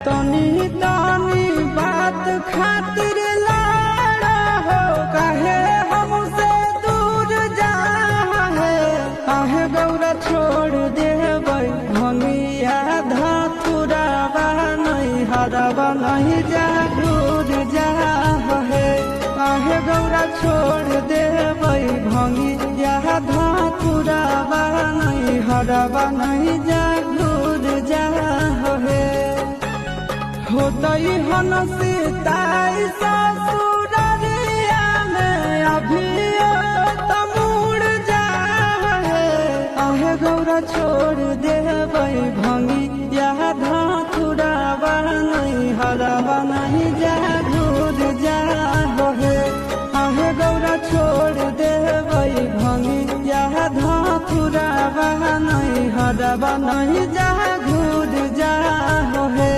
तनी तनी बात खातिर लाड़ा हो काहे हमसे दूर जा है। काहे गौरा छोड़ देबै भंगिया धतुरावा नहीं हरवा नहीं जा दूर जा है। काहे गौरा छोड़ देबै भंगिया धतुरावा नहीं हरवा नहीं जा दूर जा है। होतई हन सीताई ससुररिया में अभी तमुड़ जा है। आहे गौरा छोड़ देबै भंगिया धतुरावा नहीं हरवा नहीं जा दूर जा है। आहे गौरा छोड़ देबै भंगिया धतुरावा नहीं हरवा नहीं जा दूर जा है।